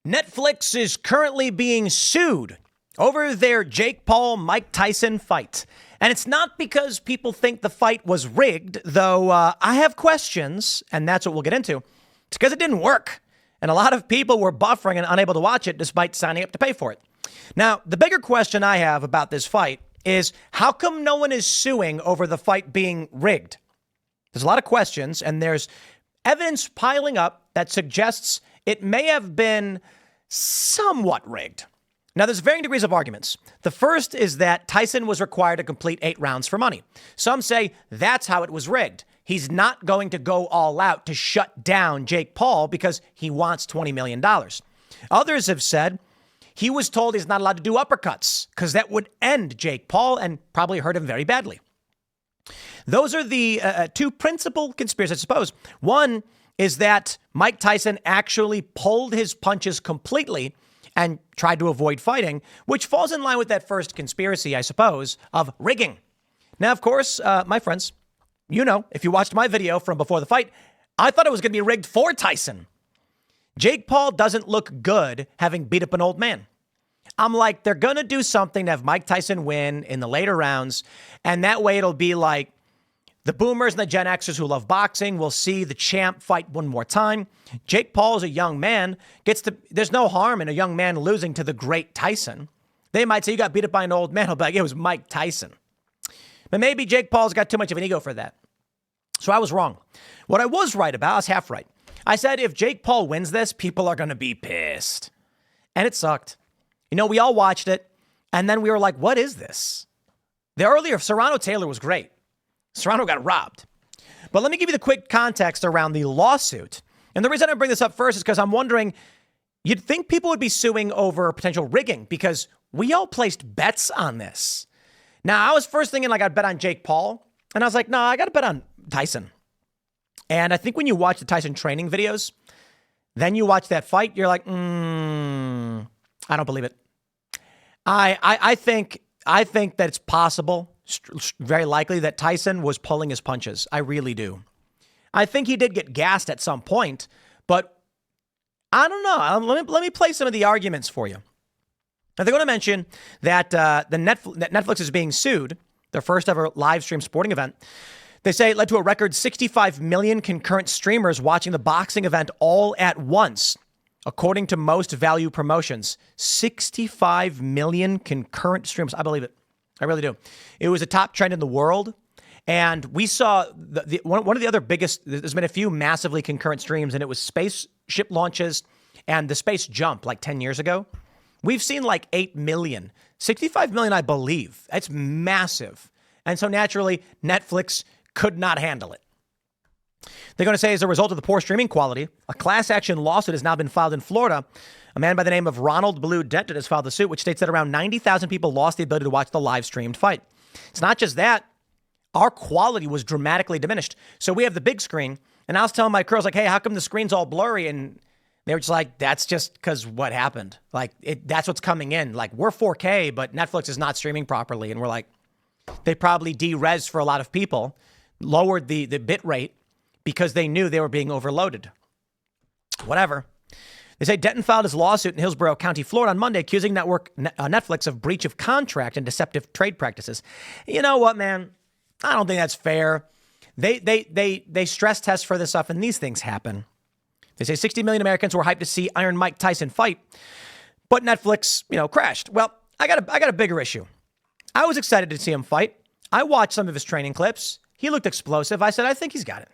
Netflix is currently being sued over their Jake Paul-Mike Tyson fight. And it's not because people think the fight was rigged, though I have questions, and that's what we'll get into. It's because it didn't work. And a lot of people were buffering and unable to watch it despite signing up to pay for it. Now, the bigger question I have about this fight is how come no one is suing over the fight being rigged? There's a lot of questions, and there's evidence piling up that suggests it may have been somewhat rigged. Now, there's varying degrees of arguments. The first is that Tyson was required to complete 8 rounds for money. Some say that's how it was rigged. He's not going to go all out to shut down Jake Paul because he wants $20 million. Others have said he was told he's not allowed to do uppercuts because that would end Jake Paul and probably hurt him very badly. Those are the two principal conspiracies, I suppose. One is that Mike Tyson actually pulled his punches completely and tried to avoid fighting, which falls in line with that first conspiracy, I suppose, of rigging. Now, of course, my friends, you know, if you watched my video from before the fight, I thought it was going to be rigged for Tyson. Jake Paul doesn't look good having beat up an old man. I'm like, they're going to do something to have Mike Tyson win in the later rounds, and that way it'll be like the boomers and the Gen Xers who love boxing will see the champ fight one more time. Jake Paul is a young man. There's no harm in a young man losing to the great Tyson. They might say you got beat up by an old man. I'll be like, it was Mike Tyson. But maybe Jake Paul's got too much of an ego for that. So I was wrong. What I was right about, I was half right. I said if Jake Paul wins this, people are going to be pissed. And it sucked. You know, we all watched it. And then we were like, what is this? The earlier Serrano Taylor was great. Serrano got robbed. But let me give you the quick context around the lawsuit. And the reason I bring this up first is because I'm wondering, you'd think people would be suing over potential rigging because we all placed bets on this. Now, I was first thinking like I'd bet on Jake Paul. And I was like, no, I got to bet on Tyson. And I think when you watch the Tyson training videos, then you watch that fight, you're like, I don't believe it. I think that it's possible, very likely, that Tyson was pulling his punches. I really do. I think he did get gassed at some point, but I don't know. Let me play some of the arguments for you. Now, they're going to mention that that Netflix is being sued, their first ever live stream sporting event. They say it led to a record 65 million concurrent streamers watching the boxing event all at once, according to Most Value Promotions. 65 million concurrent streams. I believe it. I really do. It was a top trend in the world. And we saw one of the other biggest, there's been a few massively concurrent streams, and it was spaceship launches and the space jump like 10 years ago. We've seen like 8 million. 65 million, I believe. That's massive. And so naturally, Netflix could not handle it. They're going to say as a result of the poor streaming quality, a class action lawsuit has now been filed in Florida. A man by the name of Ronald Blue Denton has filed the suit, which states that around 90,000 people lost the ability to watch the live streamed fight. It's not just that. Our quality was dramatically diminished. So we have the big screen, and I was telling my girls, like, hey, how come the screen's all blurry? And they were just like, that's just because what happened. Like, that's what's coming in. Like, we're 4K, but Netflix is not streaming properly. And we're like, they probably de-res for a lot of people, lowered the bit rate because they knew they were being overloaded. Whatever. They say Denton filed his lawsuit in Hillsborough County, Florida on Monday, accusing Netflix of breach of contract and deceptive trade practices. You know what, man? I don't think that's fair. They stress test for this stuff, and these things happen. They say 60 million Americans were hyped to see Iron Mike Tyson fight, but Netflix, crashed. Well, I got a bigger issue. I was excited to see him fight. I watched some of his training clips. He looked explosive. I said, I think he's got it.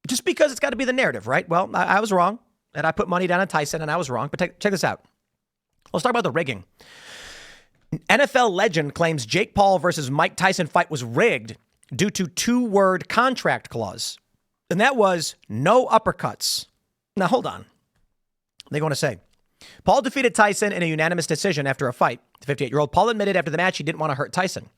Just because it's got to be the narrative, right? Well, I was wrong, and I put money down on Tyson, and I was wrong. But check this out. Let's talk about the rigging. NFL legend claims Jake Paul versus Mike Tyson fight was rigged due to 2-word contract clause. And that was no uppercuts. Now, hold on. They're going to say, Paul defeated Tyson in a unanimous decision after a fight. The 58-year-old Paul admitted after the match he didn't want to hurt Tyson.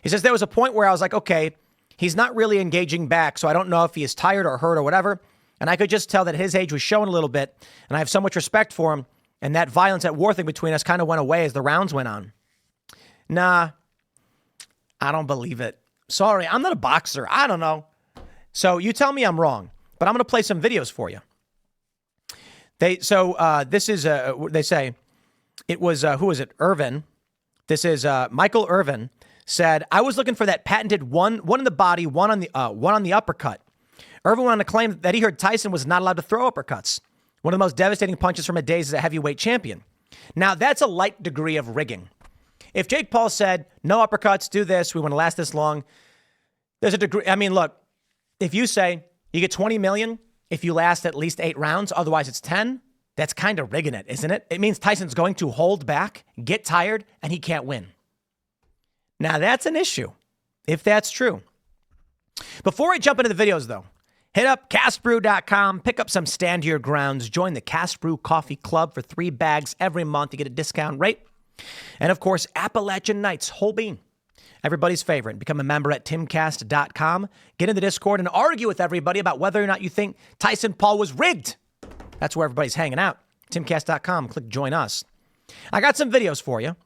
He says there was a point where I was like, okay, he's not really engaging back, so I don't know if he is tired or hurt or whatever. And I could just tell that his age was showing a little bit, and I have so much respect for him. And that violence, that war thing between us kind of went away as the rounds went on. Nah, I don't believe it. Sorry, I'm not a boxer. I don't know. So you tell me I'm wrong, but I'm going to play some videos for you. This is they say it was who was it? Irvin. This is Michael Irvin said, I was looking for that patented one in the body, one on the uppercut. Irvin went on to claim that he heard Tyson was not allowed to throw uppercuts. One of the most devastating punches from his days as a heavyweight champion. Now, that's a light degree of rigging. If Jake Paul said, no uppercuts, do this, we want to last this long, there's a degree. I mean, look, if you say you get 20 million if you last at least 8 rounds, otherwise it's 10, that's kind of rigging it, isn't it? It means Tyson's going to hold back, get tired, and he can't win. Now, that's an issue, if that's true. Before I jump into the videos, though, hit up castbrew.com, pick up some Stand Your Grounds, join the Cast Brew Coffee Club for 3 bags every month. You get a discount rate. And, of course, Appalachian Nights, whole bean, everybody's favorite. Become a member at timcast.com. Get in the Discord and argue with everybody about whether or not you think Tyson Paul was rigged. That's where everybody's hanging out. Timcast.com. Click join us. I got some videos for you.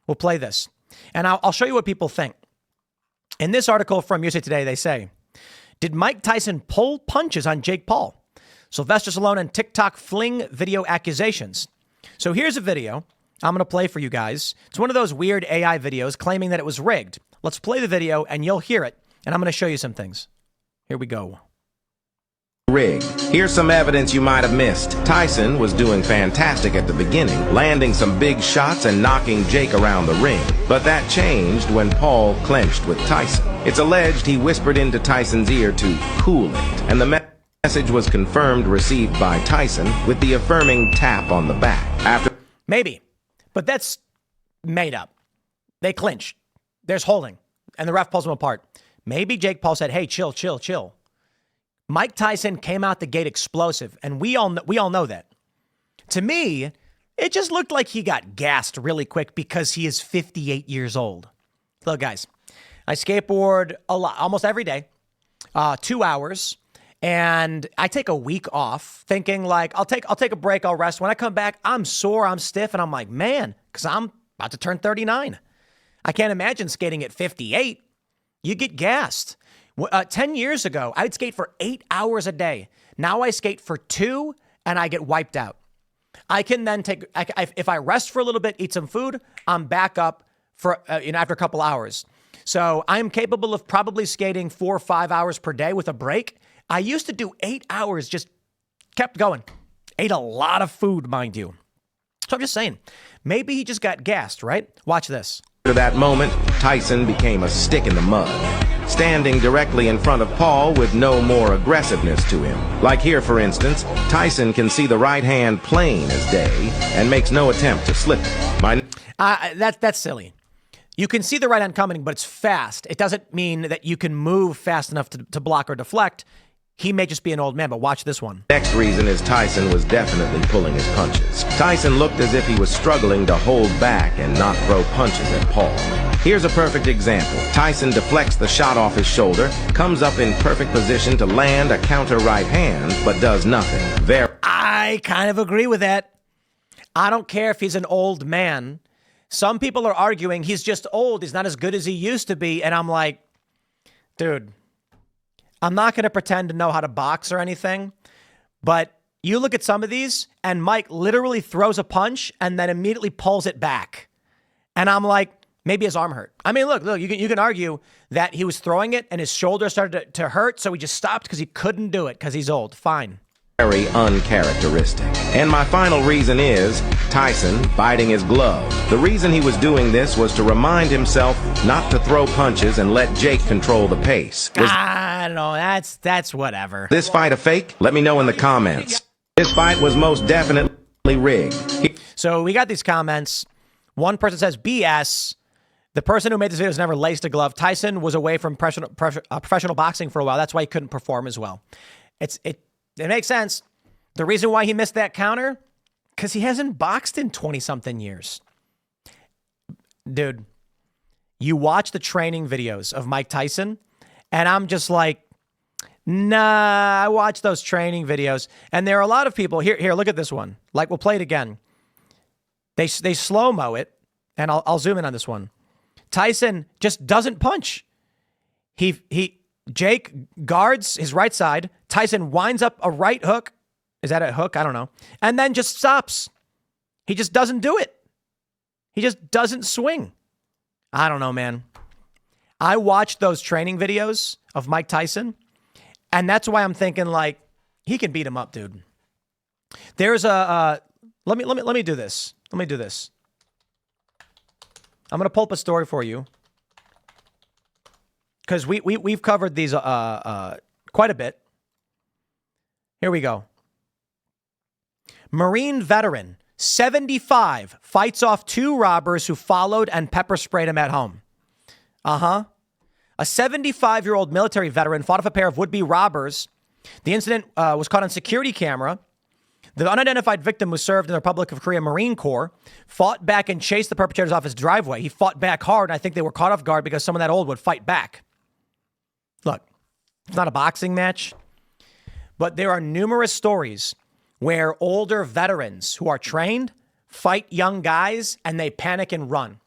We'll play this. And I'll show you what people think. In this article from USA Today, they say, did Mike Tyson pull punches on Jake Paul? Sylvester Stallone and TikTok fling video accusations. So here's a video I'm going to play for you guys. It's one of those weird AI videos claiming that it was rigged. Let's play the video and you'll hear it. And I'm going to show you some things. Here we go. Rigged. Here's some evidence you might have missed. Tyson was doing fantastic at the beginning, landing some big shots and knocking Jake around the ring. But that changed when Paul clinched with Tyson. It's alleged he whispered into Tyson's ear to cool it, and the message was confirmed received by Tyson with the affirming tap on the back. Maybe, but that's made up. They clinch. There's holding, and the ref pulls them apart. Maybe Jake Paul said, hey, chill, chill, chill. Mike Tyson came out the gate explosive, and we all know that. To me, it just looked like he got gassed really quick because he is 58 years old. Look, guys, I skateboard a lot, almost every day, 2 hours, and I take a week off thinking like, I'll take a break, I'll rest. When I come back, I'm sore, I'm stiff, and I'm like, man, because I'm about to turn 39. I can't imagine skating at 58. You get gassed. 10 years ago, I'd skate for 8 hours a day. Now I skate for 2 and I get wiped out. I can then if I rest for a little bit, eat some food, I'm back up for, after a couple hours. So I'm capable of probably skating 4 or 5 hours per day with a break. I used to do 8 hours, just kept going. Ate a lot of food, mind you. So I'm just saying, maybe he just got gassed, right? Watch this. After that moment, Tyson became a stick in the mud, standing directly in front of Paul with no more aggressiveness to him. Like here, for instance, Tyson can see the right hand plain as day and makes no attempt to slip it. That's silly. You can see the right hand coming, but it's fast. It doesn't mean that you can move fast enough to block or deflect. He may just be an old man, but watch this one. Next reason is Tyson was definitely pulling his punches. Tyson looked as if he was struggling to hold back and not throw punches at Paul. Here's a perfect example. Tyson deflects the shot off his shoulder, comes up in perfect position to land a counter right hand, but does nothing. I kind of agree with that. I don't care if he's an old man. Some people are arguing he's just old. He's not as good as he used to be. And I'm like, dude, I'm not going to pretend to know how to box or anything, but you look at some of these and Mike literally throws a punch and then immediately pulls it back. And I'm like, maybe his arm hurt. I mean, look, you can argue that he was throwing it and his shoulder started to hurt. So he just stopped because he couldn't do it because he's old. Fine. Very uncharacteristic. And my final reason is Tyson biting his glove. The reason he was doing this was to remind himself not to throw punches and let Jake control the pace. I don't know. That's whatever. This fight a fake? Let me know in the comments. This fight was most definitely rigged. So we got these comments. One person says BS. The person who made this video has never laced a glove. Tyson was away from professional boxing for a while. That's why he couldn't perform as well. It makes sense. The reason why he missed that counter, because he hasn't boxed in 20-something years. Dude, you watch the training videos of Mike Tyson, and I'm just like, nah, I watch those training videos. And there are a lot of people, here, look at this one. Like, we'll play it again. They slow-mo it, and I'll zoom in on this one. Tyson just doesn't punch. Jake guards his right side. Tyson winds up a right hook Is that a hook? I don't know. And then just stops. He just doesn't do it. He just doesn't swing. I don't know, man. I watched those training videos of Mike Tyson, and that's why I'm thinking, like, he can beat him up, dude. There's a let me do this. Let me do this. I'm gonna pull up a story for you because we've covered these quite a bit. Here we go. Marine veteran, 75, fights off 2 robbers who followed and pepper sprayed him at home. A 75-year-old military veteran fought off a pair of would-be robbers. The incident was caught on security camera. The unidentified victim, who served in the Republic of Korea Marine Corps, fought back and chased the perpetrators off his driveway. He fought back hard, and I think they were caught off guard because someone that old would fight back. Look, it's not a boxing match, but there are numerous stories where older veterans who are trained fight young guys and they panic and run.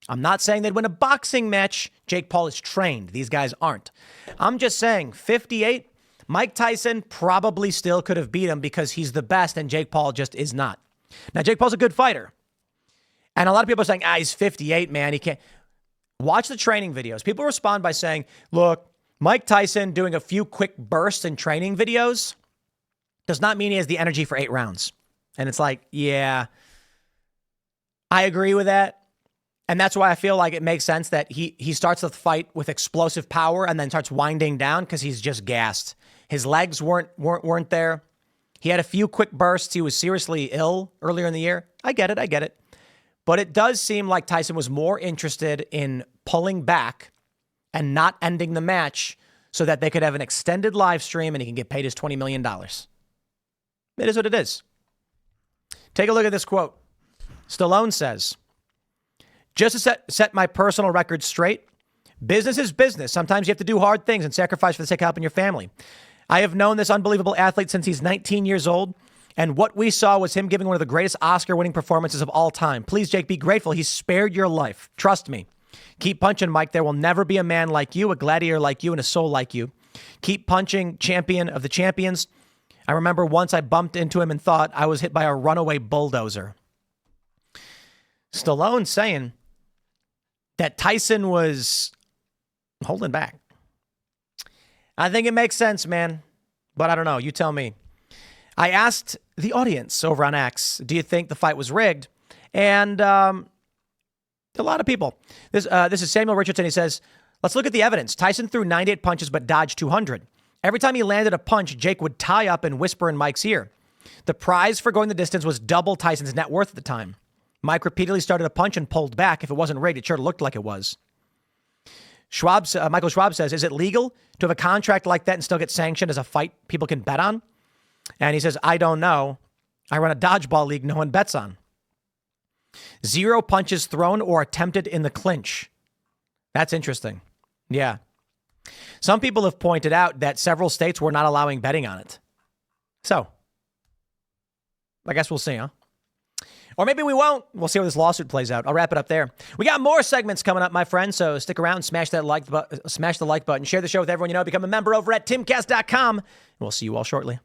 I'm not saying they'd win a boxing match. Jake Paul is trained. These guys aren't. I'm just saying 58, Mike Tyson probably still could have beat him because he's the best and Jake Paul just is not. Now, Jake Paul's a good fighter. And a lot of people are saying, he's 58, man. He can't. Watch the training videos. People respond by saying, look, Mike Tyson doing a few quick bursts in training videos does not mean he has the energy for 8 rounds. And it's like, yeah, I agree with that. And that's why I feel like it makes sense that he starts the fight with explosive power and then starts winding down because he's just gassed. His legs weren't there. He had a few quick bursts. He was seriously ill earlier in the year. I get it. But it does seem like Tyson was more interested in pulling back and not ending the match so that they could have an extended live stream and he can get paid his $20 million. It is what it is. Take a look at this quote. Stallone says, just to set my personal record straight, business is business. Sometimes you have to do hard things and sacrifice for the sake of helping your family. I have known this unbelievable athlete since he's 19 years old, and what we saw was him giving one of the greatest Oscar-winning performances of all time. Please, Jake, be grateful. He spared your life. Trust me. Keep punching, Mike. There will never be a man like you, a gladiator like you, and a soul like you. Keep punching, champion of the champions. I remember once I bumped into him and thought I was hit by a runaway bulldozer. Stallone saying that Tyson was holding back. I think it makes sense, man. But I don't know. You tell me. I asked the audience over on X, do you think the fight was rigged? And a lot of people. This is Samuel Richardson. He says, let's look at the evidence. Tyson threw 98 punches but dodged 200. Every time he landed a punch, Jake would tie up and whisper in Mike's ear. The prize for going the distance was double Tyson's net worth at the time. Mike repeatedly started a punch and pulled back. If it wasn't rigged, it sure looked like it was. Michael Schwab says, is it legal to have a contract like that and still get sanctioned as a fight people can bet on? And he says, I don't know. I run a dodgeball league no one bets on. 0 punches thrown or attempted in the clinch. That's interesting. Yeah. Some people have pointed out that several states were not allowing betting on it. So, I guess we'll see, huh? Or maybe we won't. We'll see how this lawsuit plays out. I'll wrap it up there. We got more segments coming up, my friends, so stick around, smash the like button, share the show with everyone you know, become a member over at Timcast.com, and we'll see you all shortly.